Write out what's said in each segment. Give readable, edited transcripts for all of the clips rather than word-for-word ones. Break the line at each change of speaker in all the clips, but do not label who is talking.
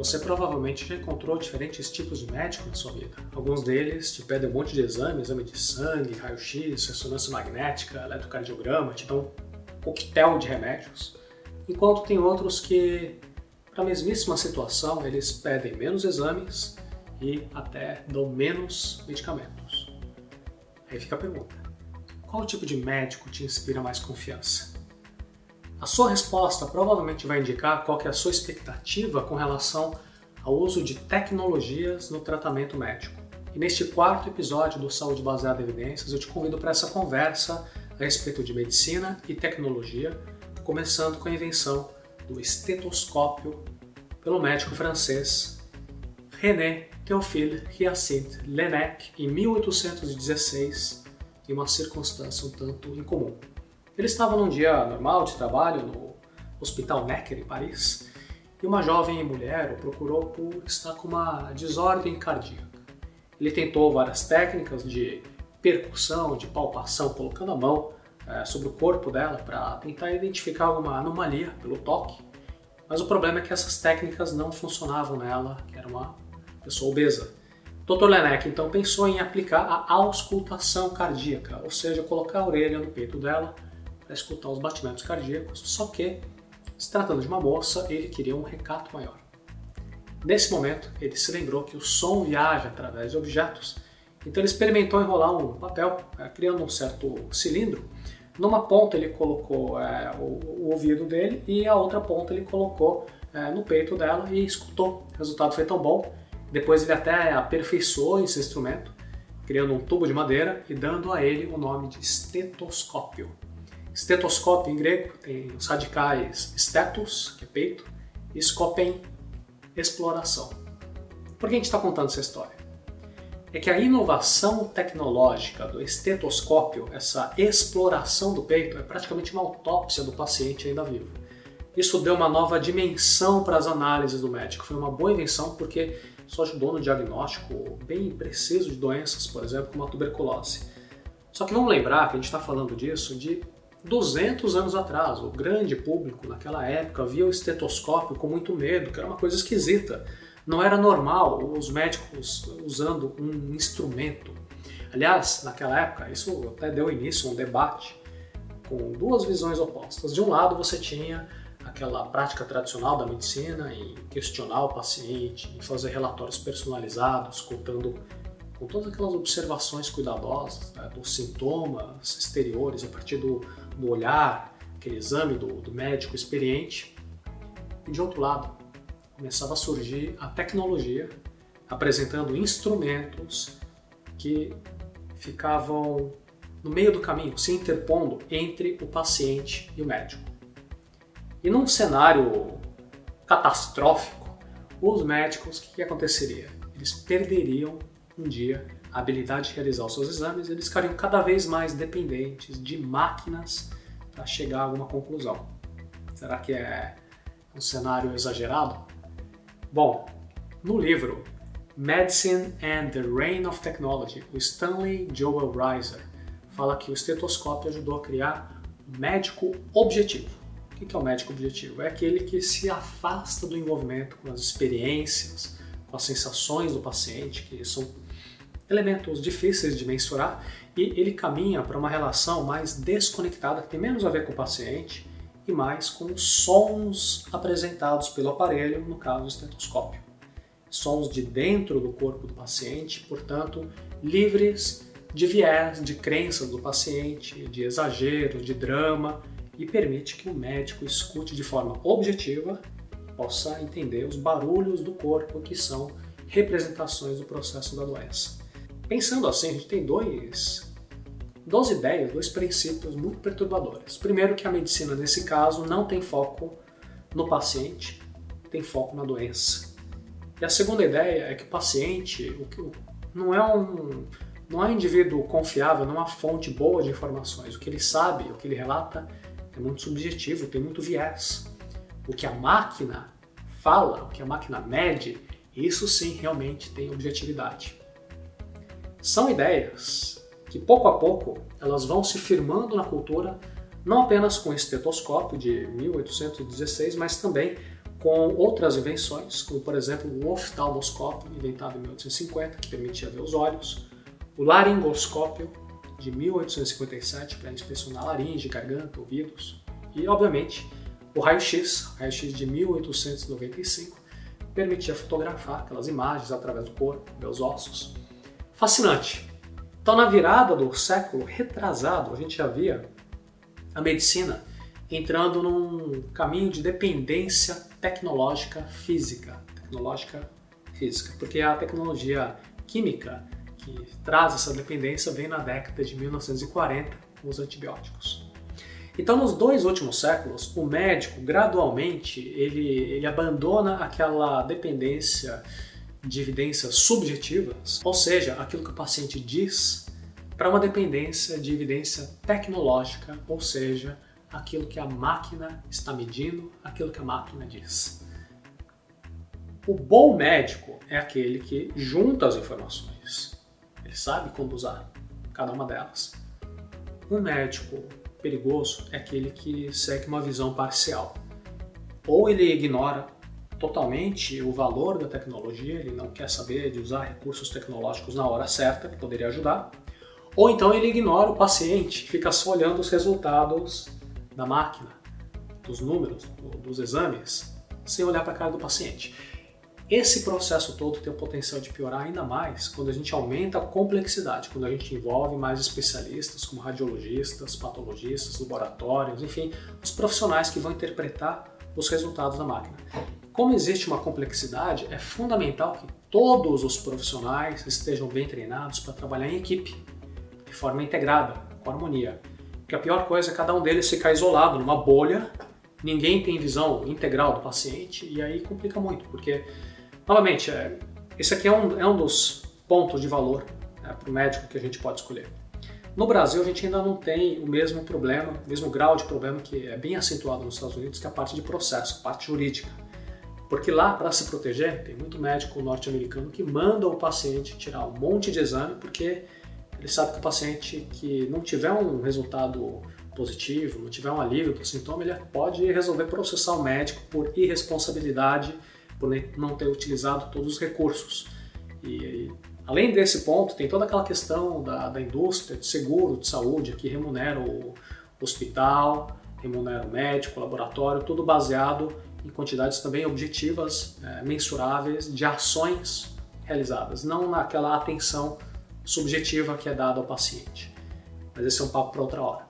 Você provavelmente já encontrou diferentes tipos de médico na sua vida. Alguns deles te pedem um monte de exame de sangue, raio-x, ressonância magnética, eletrocardiograma, te dão um coquetel de remédios. Enquanto tem outros que, para a mesmíssima situação, eles pedem menos exames e até dão menos medicamentos. Aí fica a pergunta: qual tipo de médico te inspira mais confiança? A sua resposta provavelmente vai indicar qual que é a sua expectativa com relação ao uso de tecnologias no tratamento médico. E neste quarto episódio do Saúde Baseada em Evidências, eu te convido para essa conversa a respeito de medicina e tecnologia, começando com a invenção do estetoscópio pelo médico francês René Théophile Hyacinthe Laennec em 1816, em uma circunstância um tanto incomum. Ele estava num dia normal de trabalho no Hospital Necker, em Paris, e uma jovem mulher o procurou por estar com uma desordem cardíaca. Ele tentou várias técnicas de percussão, de palpação, colocando a mão sobre o corpo dela para tentar identificar alguma anomalia pelo toque, mas o problema é que essas técnicas não funcionavam nela, que era uma pessoa obesa. O Dr. Laennec então pensou em aplicar a auscultação cardíaca, ou seja, colocar a orelha no peito dela para escutar os batimentos cardíacos, só que, se tratando de uma moça, ele queria um recato maior. Nesse momento, ele se lembrou que o som viaja através de objetos, então ele experimentou enrolar um papel, criando um certo cilindro. Numa ponta ele colocou o ouvido dele e a outra ponta ele colocou no peito dela e escutou. O resultado foi tão bom, depois ele até aperfeiçoou esse instrumento, criando um tubo de madeira e dando a ele o nome de estetoscópio. Estetoscópio em grego tem os radicais stetos, que é peito, e scopen, exploração. Por que a gente está contando essa história? É que a inovação tecnológica do estetoscópio, essa exploração do peito, é praticamente uma autópsia do paciente ainda vivo. Isso deu uma nova dimensão para as análises do médico. Foi uma boa invenção porque isso ajudou no diagnóstico bem preciso de doenças, por exemplo, como a tuberculose. Só que vamos lembrar que a gente está falando disso de 200 anos atrás. O grande público naquela época via o estetoscópio com muito medo, que era uma coisa esquisita. Não era normal os médicos usando um instrumento. Aliás, naquela época, isso até deu início a um debate com duas visões opostas. De um lado você tinha aquela prática tradicional da medicina em questionar o paciente, em fazer relatórios personalizados, contando com todas aquelas observações cuidadosas, né, dos sintomas exteriores a partir do olhar, aquele exame do médico experiente. E de outro lado, começava a surgir a tecnologia, apresentando instrumentos que ficavam no meio do caminho, se interpondo entre o paciente e o médico. E num cenário catastrófico, os médicos, o que aconteceria? Eles perderiam um dia a habilidade de realizar os seus exames, eles ficariam cada vez mais dependentes de máquinas para chegar a alguma conclusão. Será que é um cenário exagerado? Bom, no livro Medicine and the Reign of Technology, o Stanley Joel Reiser fala que o estetoscópio ajudou a criar um médico objetivo. O que é o médico objetivo? É aquele que se afasta do envolvimento com as experiências, com as sensações do paciente, que são elementos difíceis de mensurar, e ele caminha para uma relação mais desconectada, que tem menos a ver com o paciente e mais com os sons apresentados pelo aparelho, no caso do estetoscópio. Sons de dentro do corpo do paciente, portanto, livres de viés, de crenças do paciente, de exagero, de drama, e permite que o médico escute de forma objetiva, possa entender os barulhos do corpo que são representações do processo da doença. Pensando assim, a gente tem duas ideias, dois princípios muito perturbadores. Primeiro, que a medicina, nesse caso, não tem foco no paciente, tem foco na doença. E a segunda ideia é que o paciente não é um indivíduo confiável, não é uma fonte boa de informações. O que ele sabe, o que ele relata, é muito subjetivo, tem muito viés. O que a máquina fala, o que a máquina mede, isso sim realmente tem objetividade. São ideias que pouco a pouco elas vão se firmando na cultura, não apenas com o estetoscópio de 1816, mas também com outras invenções, como por exemplo o oftalmoscópio, inventado em 1850, que permitia ver os olhos, o laringoscópio, de 1857, para inspecionar laringe, garganta, ouvidos, e obviamente o raio-x de 1895, permitia fotografar aquelas imagens através do corpo, ver os ossos. Fascinante! Então, na virada do século retrasado, a gente já via a medicina entrando num caminho de dependência tecnológica física, porque a tecnologia química que traz essa dependência vem na década de 1940 com os antibióticos. Então, nos 2 últimos séculos, o médico gradualmente ele abandona aquela dependência de evidências subjetivas, ou seja, aquilo que o paciente diz, para uma dependência de evidência tecnológica, ou seja, aquilo que a máquina está medindo, aquilo que a máquina diz. O bom médico é aquele que junta as informações, ele sabe como usar cada uma delas. Um médico perigoso é aquele que segue uma visão parcial. Ou ele ignora totalmente o valor da tecnologia, ele não quer saber de usar recursos tecnológicos na hora certa, que poderia ajudar, ou então ele ignora o paciente, fica só olhando os resultados da máquina, dos números, dos exames, sem olhar para a cara do paciente. Esse processo todo tem o potencial de piorar ainda mais quando a gente aumenta a complexidade, quando a gente envolve mais especialistas como radiologistas, patologistas, laboratórios, enfim, os profissionais que vão interpretar os resultados da máquina. Como existe uma complexidade, é fundamental que todos os profissionais estejam bem treinados para trabalhar em equipe, de forma integrada, com harmonia. Porque a pior coisa é cada um deles ficar isolado numa bolha, ninguém tem visão integral do paciente e aí complica muito, porque, novamente, esse aqui é um dos pontos de valor para o médico que a gente pode escolher. No Brasil, a gente ainda não tem o mesmo problema, o mesmo grau de problema que é bem acentuado nos Estados Unidos, que é a parte de processo, a parte jurídica. Porque lá, para se proteger, tem muito médico norte-americano que manda o paciente tirar um monte de exame, porque ele sabe que o paciente que não tiver um resultado positivo, não tiver um alívio do sintoma, ele pode resolver processar o médico por irresponsabilidade, por não ter utilizado todos os recursos. E além desse ponto, tem toda aquela questão da indústria de seguro de saúde, que remunera o hospital, remunera o médico, o laboratório, tudo baseado em quantidades também objetivas, mensuráveis, de ações realizadas, não naquela atenção subjetiva que é dada ao paciente. Mas esse é um papo para outra hora.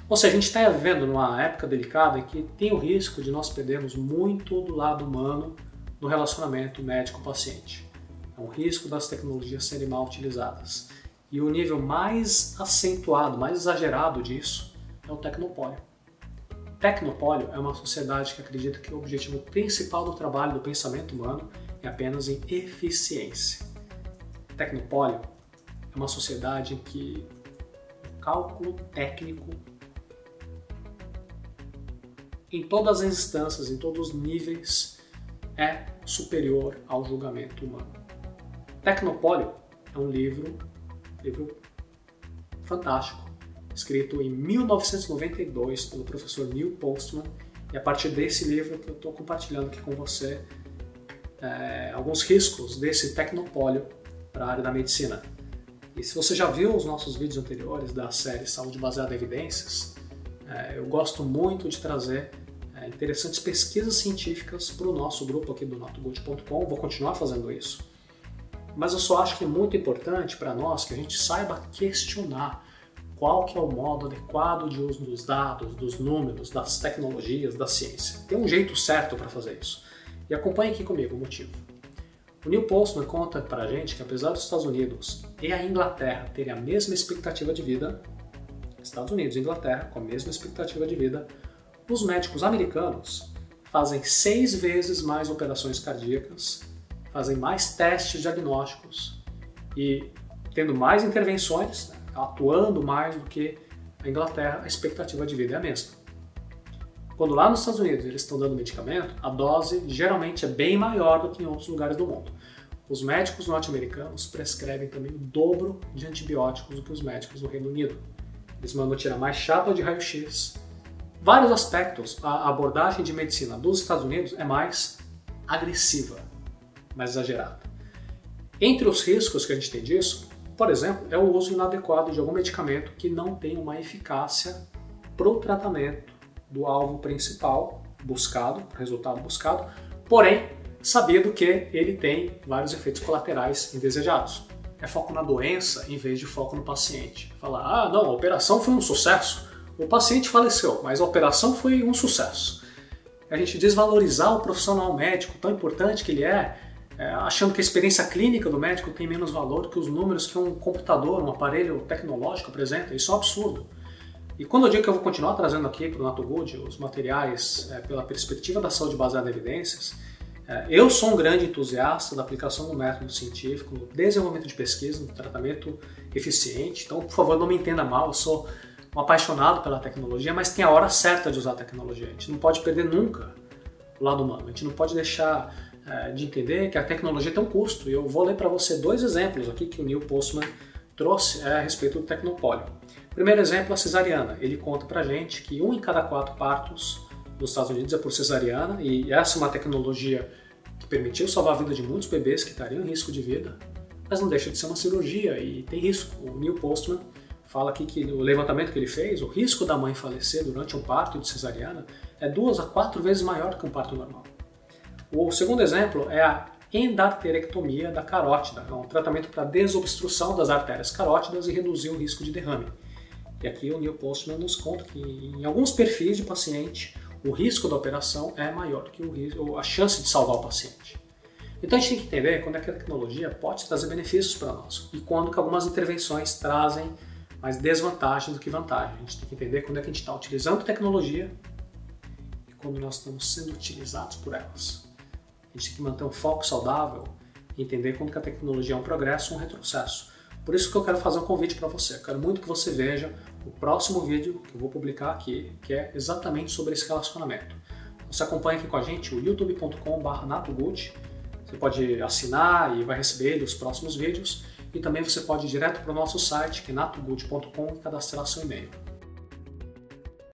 Ou seja, a gente está vivendo numa época delicada em que tem o risco de nós perdermos muito do lado humano no relacionamento médico-paciente. É um risco das tecnologias serem mal utilizadas. E o nível mais acentuado, mais exagerado disso é o tecnopólio. Tecnopólio é uma sociedade que acredita que o objetivo principal do trabalho do pensamento humano é apenas em eficiência. Tecnopólio é uma sociedade em que o cálculo técnico em todas as instâncias, em todos os níveis, é superior ao julgamento humano. Tecnopólio é um livro fantástico, escrito em 1992 pelo professor Neil Postman, e a partir desse livro que eu estou compartilhando aqui com você alguns riscos desse tecnopólio para a área da medicina. E se você já viu os nossos vídeos anteriores da série Saúde Baseada em Evidências, eu gosto muito de trazer interessantes pesquisas científicas para o nosso grupo aqui do notgood.com, vou continuar fazendo isso. Mas eu só acho que é muito importante para nós que a gente saiba questionar qual que é o modo adequado de uso dos dados, dos números, das tecnologias, da ciência. Tem um jeito certo para fazer isso. E acompanhe aqui comigo o motivo. O Neil Postman conta para a gente que apesar dos Estados Unidos e a Inglaterra terem a mesma expectativa de vida, Estados Unidos e Inglaterra com a mesma expectativa de vida, os médicos americanos fazem 6 vezes mais operações cardíacas, fazem mais testes diagnósticos e tendo mais intervenções, atuando mais do que a Inglaterra, a expectativa de vida é a mesma. Quando lá nos Estados Unidos eles estão dando medicamento, a dose geralmente é bem maior do que em outros lugares do mundo. Os médicos norte-americanos prescrevem também o dobro de antibióticos do que os médicos do Reino Unido. Eles mandam tirar mais chapa de raio-x. Vários aspectos, a abordagem de medicina dos Estados Unidos é mais agressiva, mais exagerada. Entre os riscos que a gente tem disso, por exemplo, é o uso inadequado de algum medicamento que não tem uma eficácia para o tratamento do alvo principal buscado, o resultado buscado, porém, sabido que ele tem vários efeitos colaterais indesejados. É foco na doença em vez de foco no paciente. Falar, ah, não, a operação foi um sucesso, o paciente faleceu, mas a operação foi um sucesso. A gente desvalorizar o profissional médico, tão importante que ele achando que a experiência clínica do médico tem menos valor que os números que um computador, um aparelho tecnológico apresenta. Isso é um absurdo. E quando eu digo que eu vou continuar trazendo aqui para o NatoGood os materiais pela perspectiva da saúde baseada em evidências, eu sou um grande entusiasta da aplicação do método científico no desenvolvimento de pesquisa, no tratamento eficiente. Então, por favor, não me entenda mal, eu sou um apaixonado pela tecnologia, mas tem a hora certa de usar a tecnologia. A gente não pode perder nunca o lado humano, a gente não pode deixar de entender que a tecnologia tem um custo. E eu vou ler para você 2 exemplos aqui que o Neil Postman trouxe a respeito do tecnopólio. Primeiro exemplo, a cesariana. Ele conta pra gente que 1 em cada 4 partos nos Estados Unidos é por cesariana, e essa é uma tecnologia que permitiu salvar a vida de muitos bebês que estariam em risco de vida, mas não deixa de ser uma cirurgia e tem risco. O Neil Postman fala aqui que o levantamento que ele fez, o risco da mãe falecer durante um parto de cesariana é 2 a 4 vezes maior que um parto normal. O segundo exemplo é a endarterectomia da carótida, é um tratamento para desobstrução das artérias carótidas e reduzir o risco de derrame. E aqui o Neil Postman nos conta que em alguns perfis de paciente o risco da operação é maior que a chance de salvar o paciente. Então a gente tem que entender quando é que a tecnologia pode trazer benefícios para nós e quando que algumas intervenções trazem mais desvantagens do que vantagem. A gente tem que entender quando é que a gente está utilizando tecnologia e quando nós estamos sendo utilizados por elas. A gente tem que manter um foco saudável e entender quando que a tecnologia é um progresso ou um retrocesso. Por isso que eu quero fazer um convite para você. Eu quero muito que você veja o próximo vídeo que eu vou publicar aqui, que é exatamente sobre esse relacionamento. Você acompanha aqui com a gente o youtube.com/NatoGood. Você pode assinar e vai receber os próximos vídeos. E também você pode ir direto para o nosso site, que é natogood.com, e cadastrar seu e-mail.